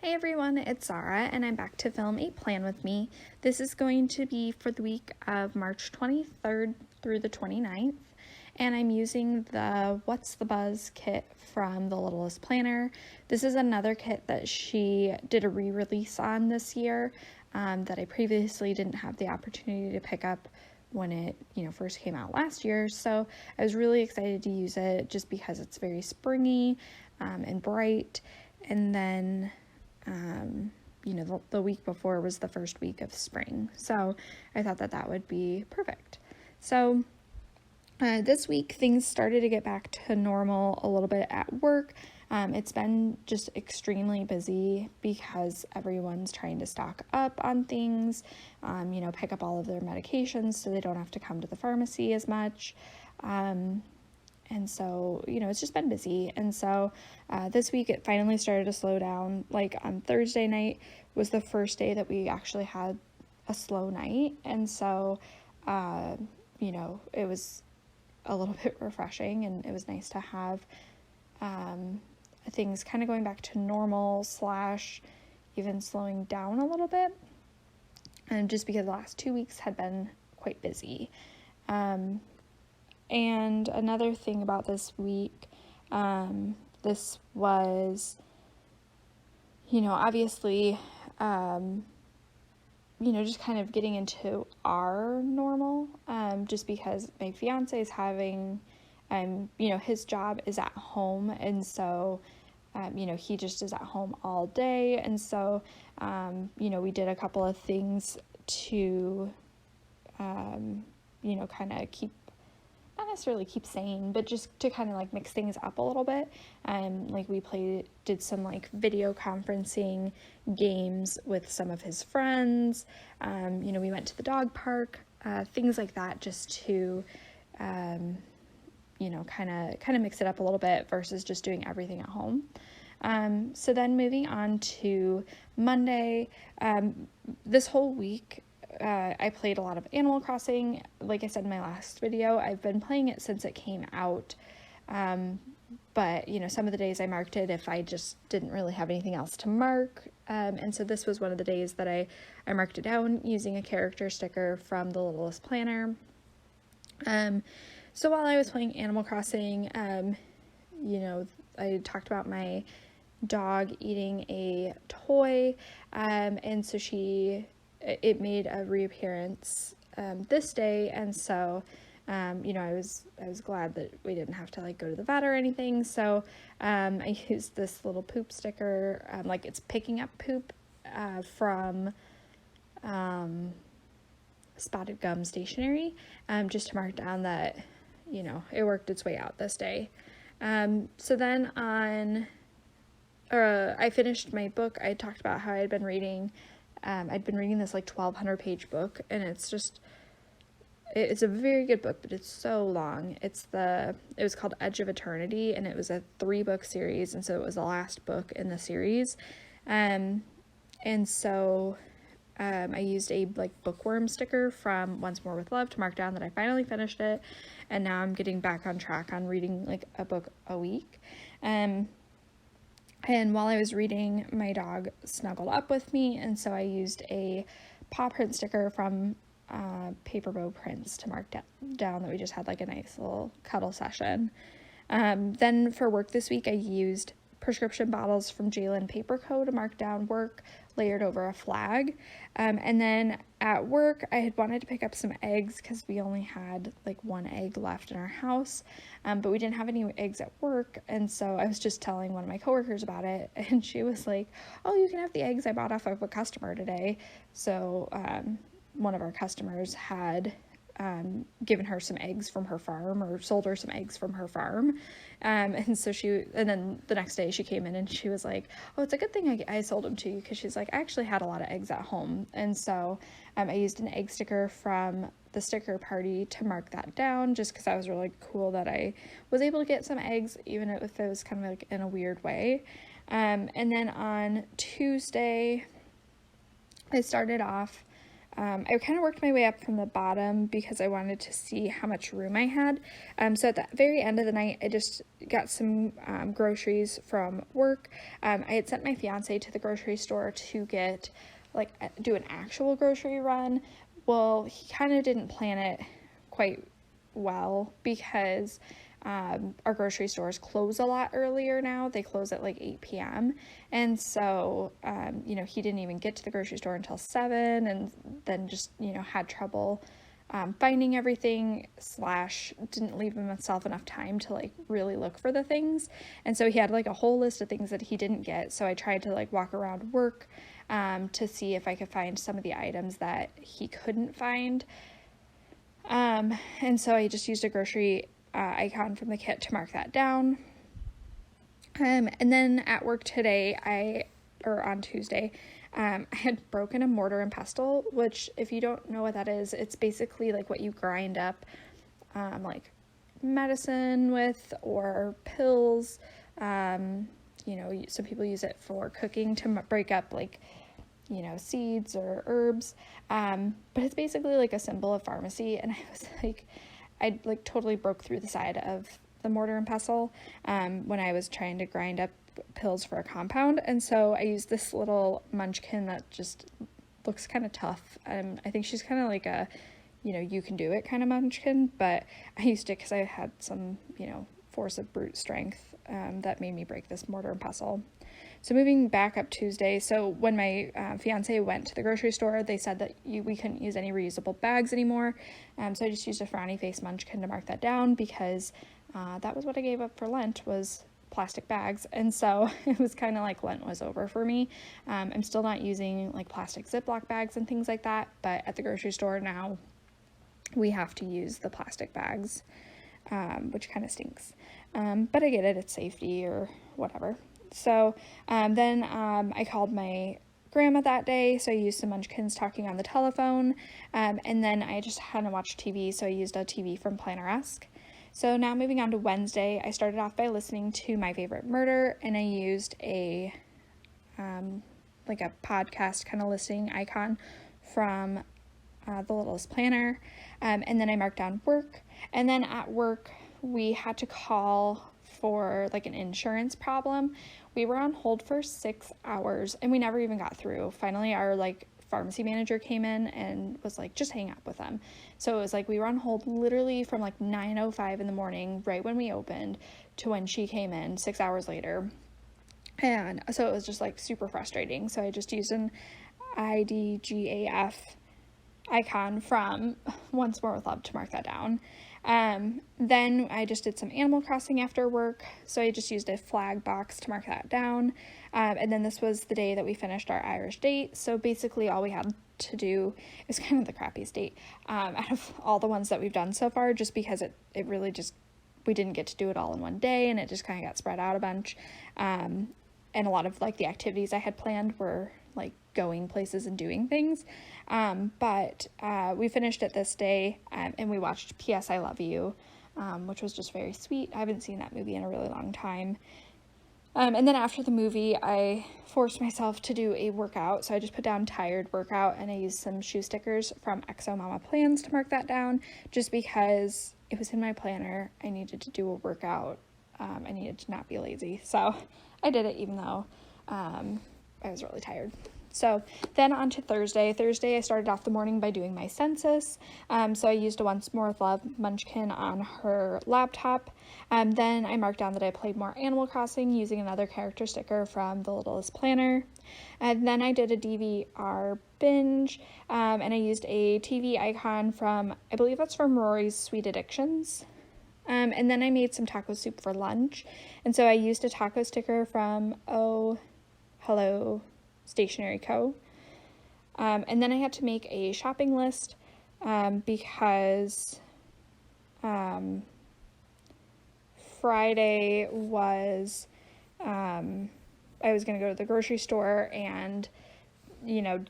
Hey everyone, it's Zara, and I'm back to film a plan with me. This is going to be for the week of March 23rd through the 29th, and I'm using the What's the Buzz kit from the Littlest Planner. This is another kit that she did a re-release on this year that I previously didn't have the opportunity to pick up when it first came out last year, so I was really excited to use it just because it's very springy and bright. And then the week before was the first week of spring, so I thought that would be perfect. So this week things started to get back to normal a little bit at work. It's been just extremely busy because everyone's trying to stock up on things, pick up all of their medications so they don't have to come to the pharmacy as much. And so, it's just been busy. And so this week it finally started to slow down. Like on Thursday night was the first day that we actually had a slow night. And so, it was a little bit refreshing, and it was nice to have things kind of going back to normal / even slowing down a little bit. And just because the last 2 weeks had been quite busy. And another thing about this week, this was, obviously, just kind of getting into our normal, just because my fiance is having, his job is at home, and so, he just is at home all day, and so, we did a couple of things to, kind of not necessarily keep sane, but just to kind of like mix things up a little bit. We did some like video conferencing games with some of his friends. We went to the dog park, things like that, just to, kind of mix it up a little bit versus just doing everything at home. So then moving on to Monday, this whole week, I played a lot of Animal Crossing. Like I said in my last video, I've been playing it since it came out. But, some of the days I marked it if I just didn't really have anything else to mark. And so this was one of the days that I marked it down using a character sticker from the Littlest Planner. So while I was playing Animal Crossing, I talked about my dog eating a toy. And so it made a reappearance this day, and so I was glad that we didn't have to like go to the vet or anything. So I used this little poop sticker, like it's picking up poop from Spotted Gum Stationery, just to mark down that it worked its way out this day. So then I finished my book. I talked about how I'd been reading this like 1,200 page book, and it's a very good book, but it's so long. It was called Edge of Eternity, and it was a 3-book series, and so it was the last book in the series. And so I used a like bookworm sticker from Once More with Love to mark down that I finally finished it, and now I'm getting back on track on reading like a book a week. And while I was reading, my dog snuggled up with me, and so I used a paw print sticker from Paper Bow Prints to mark down that we just had like a nice little cuddle session. Then for work this week, I used prescription bottles from Jalen Paper Co. to mark down work layered over a flag. And then at work, I had wanted to pick up some eggs because we only had like 1 egg left in our house, but we didn't have any eggs at work. And so I was just telling one of my coworkers about it, and she was like, "Oh, you can have the eggs I bought off of a customer today." So one of our customers had given her some eggs from her farm, or sold her some eggs from her farm. And then the next day she came in and she was like, "Oh, it's a good thing I sold them to you," because she's like, "I actually had a lot of eggs at home." And so I used an egg sticker from the sticker party to mark that down, just because I was really cool that I was able to get some eggs, even if it was kind of like in a weird way. And then on Tuesday, I started off I kind of worked my way up from the bottom because I wanted to see how much room I had. So at the very end of the night, I just got some groceries from work. I had sent my fiance to the grocery store to get, do an actual grocery run. Well, he kind of didn't plan it quite well because our grocery stores close a lot earlier now. They close at 8 p.m. And so, he didn't even get to the grocery store until 7, and then just, had trouble finding everything / didn't leave himself enough time to really look for the things. And so he had a whole list of things that he didn't get. So I tried to walk around work to see if I could find some of the items that he couldn't find. And so I just used a grocery icon from the kit to mark that down. And then at work today, on Tuesday, I had broken a mortar and pestle, which, if you don't know what that is, it's basically what you grind up, medicine with, or pills. Some people use it for cooking to break up seeds or herbs. But it's basically a symbol of pharmacy. And I was I totally broke through the side of the mortar and pestle when I was trying to grind up pills for a compound. And so I used this little munchkin that just looks kind of tough. I think she's kind of a, you can do it kind of munchkin, but I used it because I had some, force of brute strength that made me break this mortar and pestle. So moving back up Tuesday, so when my fiance went to the grocery store, they said that we couldn't use any reusable bags anymore. So I just used a frowny face munchkin to mark that down because that was what I gave up for Lent, was plastic bags. And so it was kind of Lent was over for me. I'm still not using plastic Ziploc bags and things like that, but at the grocery store now we have to use the plastic bags, which kind of stinks. But I get it, it's safety or whatever. So then I called my grandma that day, so I used some munchkins talking on the telephone, and then I just hadn't watched TV, so I used a TV from Planneresque. So now moving on to Wednesday, I started off by listening to My Favorite Murder, and I used a podcast kind of listening icon from the Littlest Planner, and then I marked down work, and then at work we had to call for an insurance problem. We were on hold for 6 hours and we never even got through. Finally, our pharmacy manager came in and was just hang up with them. So it was we were on hold literally from 9:05 in the morning, right when we opened, to when she came in 6 hours later. And so it was just super frustrating. So I just used an IDGAF icon from Once More with Love to mark that down. Then I just did some Animal Crossing after work, so I just used a flag box to mark that down. And then this was the day that we finished our Irish date, so basically all we had to do is kind of the crappiest date out of all the ones that we've done so far, just because it really just, we didn't get to do it all in one day, and it just kind of got spread out a bunch. And a lot of the activities I had planned were going places and doing things. But we finished it this day, and we watched P.S. I Love You, which was just very sweet. I haven't seen that movie in a really long time. And then after the movie, I forced myself to do a workout. So I just put down tired workout, and I used some shoe stickers from Exo Mama Plans to mark that down, just because it was in my planner. I needed to do a workout. I needed to not be lazy. So I did it even though I was really tired. So then on to Thursday. Thursday, I started off the morning by doing my census. So I used a Once More with Love munchkin on her laptop. Then I marked down that I played more Animal Crossing using another character sticker from the Littlest Planner. And then I did a DVR binge, and I used a TV icon from, I believe that's from Rory's Sweet Addictions. And then I made some taco soup for lunch. And so I used a taco sticker from Oh Hello Stationery Co. And then I had to make a shopping list because Friday was I was going to go to the grocery store and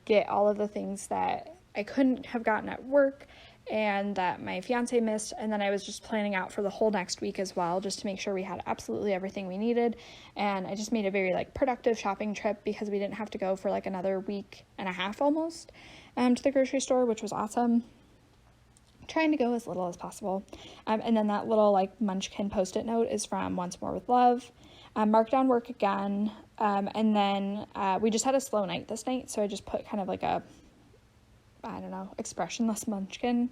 get all of the things that I couldn't have gotten at work, and that my fiance missed, and then I was just planning out for the whole next week as well, just to make sure we had absolutely everything we needed. And I just made a very like productive shopping trip because we didn't have to go for like another week and a half almost to the grocery store, which was awesome. Trying to go as little as possible. And then that little like munchkin post-it note is from Once More with Love. Markdown work again, and then we just had a slow night this night, so I just put kind of like a, I don't know, expressionless munchkin,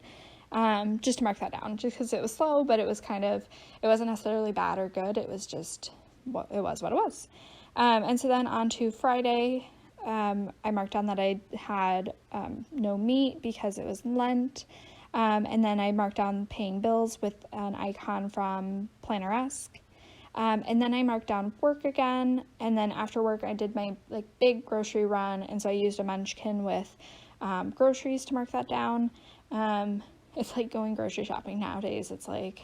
just to mark that down, just because it was slow, but it was kind of, it wasn't necessarily bad or good, it was just what it was. And so then on to Friday, I marked down that I had no meat because it was Lent, and then I marked down paying bills with an icon from Planneresque. And then I marked down work again, and then after work I did my like big grocery run, and so I used a munchkin with groceries to mark that down. It's like going grocery shopping nowadays. It's like,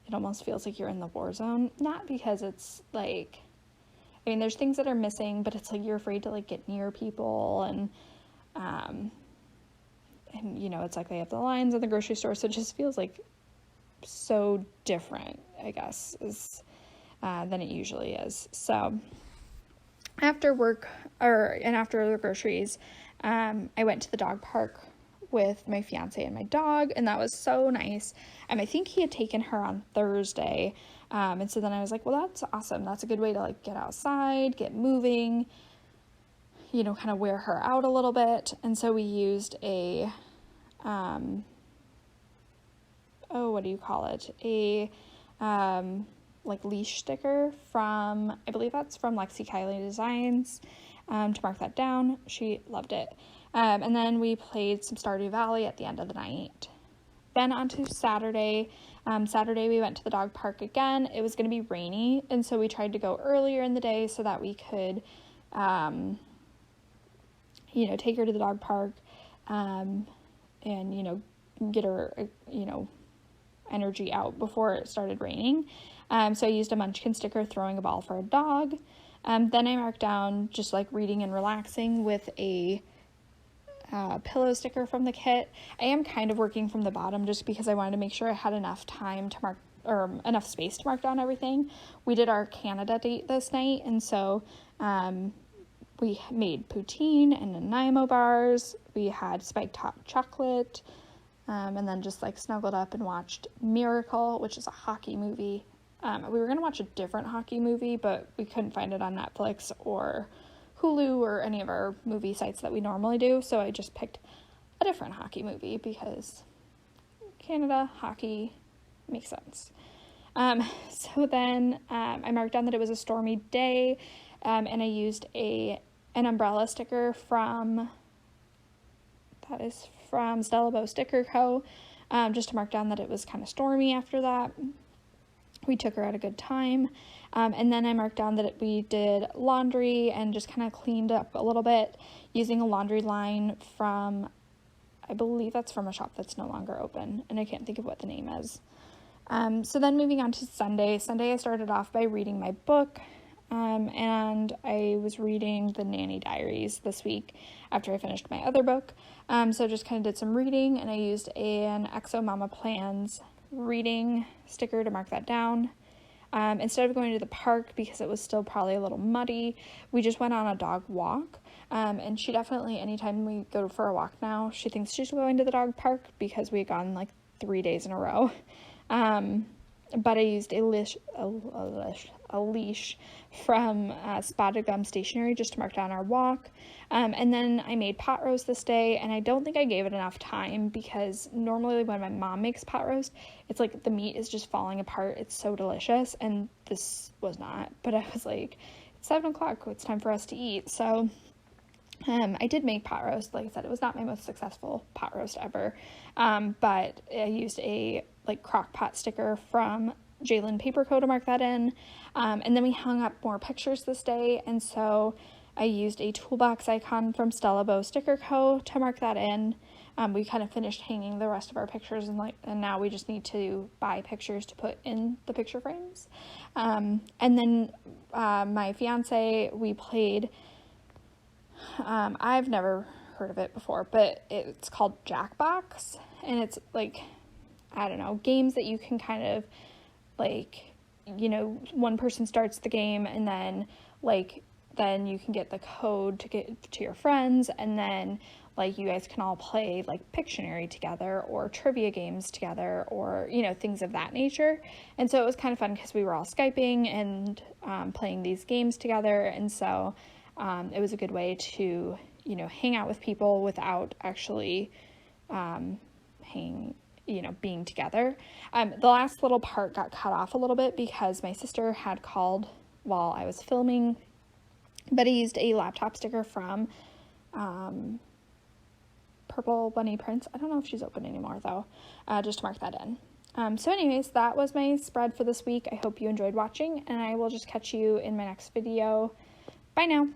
it almost feels like you're in the war zone, not because it's like, I mean, there's things that are missing, but it's like you're afraid to like get near people, and you know, it's like they have the lines in the grocery store, so it just feels like so different, I guess, than it usually is. So after work, and after the groceries, I went to the dog park with my fiance and my dog, and that was so nice. I think he had taken her on Thursday, and so then I was like, well, that's awesome. That's a good way to like get outside, get moving, you know, kind of wear her out a little bit. And so we used a what do you call it? A like leash sticker from, I believe that's from Lexi Kylie Designs, to mark that down. She loved it. And then we played some Stardew Valley at the end of the night. Then on to Saturday. Saturday we went to the dog park again. It was going to be rainy, and so we tried to go earlier in the day so that we could, you know, take her to the dog park, and, you know, get her, you know, energy out before it started raining. So I used a munchkin sticker throwing a ball for a dog. Then I marked down just like reading and relaxing with a pillow sticker from the kit. I am kind of working from the bottom just because I wanted to make sure I had enough time to mark, or enough space to mark down everything. We did our Canada date this night, and so we made poutine and Nanaimo bars. We had spiked hot chocolate, and then just like snuggled up and watched Miracle, which is a hockey movie. We were going to watch a different hockey movie, but we couldn't find it on Netflix or Hulu or any of our movie sites that we normally do, so I just picked a different hockey movie because Canada, hockey, makes sense. So then I marked down that it was a stormy day, and I used an umbrella sticker from Stella Bow Sticker Co., just to mark down that it was kind of stormy after that. We took her at a good time. And then I marked down that we did laundry and just kind of cleaned up a little bit using a laundry line from, I believe that's from a shop that's no longer open, and I can't think of what the name is. So then moving on to Sunday. Sunday I started off by reading my book, and I was reading the Nanny Diaries this week after I finished my other book. So just kind of did some reading, and I used an Exo Mama Plans reading sticker to mark that down. Instead of going to the park because it was still probably a little muddy, we just went on a dog walk. And she definitely, anytime we go for a walk now, she thinks she's going to the dog park because we had gone like 3 days in a row. But I used a leash from Spotted Gum Stationery just to mark down our walk. And then I made pot roast this day, and I don't think I gave it enough time because normally when my mom makes pot roast, it's like the meat is just falling apart. It's so delicious, and this was not. But I was like, it's 7 o'clock, it's time for us to eat. So I did make pot roast. Like I said, it was not my most successful pot roast ever, but I used a like crock pot sticker from Jalen Paper Co. to mark that in, and then we hung up more pictures this day, and so I used a toolbox icon from Stella Bow Sticker Co. to mark that in. We kind of finished hanging the rest of our pictures, and now we just need to buy pictures to put in the picture frames. And then my fiance, we played, I've never heard of it before, but it's called Jackbox, and it's like, I don't know, games that you can kind of like, you know, one person starts the game, and then like then you can get the code to get to your friends, and then like you guys can all play like Pictionary together or trivia games together, or, you know, things of that nature. And so it was kind of fun because we were all Skyping and playing these games together, and so it was a good way to, you know, hang out with people without actually being together. The last little part got cut off a little bit because my sister had called while I was filming, but I used a laptop sticker from Purple Bunny Prints. I don't know if she's open anymore though, just to mark that in. So anyways, that was my spread for this week. I hope you enjoyed watching, and I will just catch you in my next video. Bye now.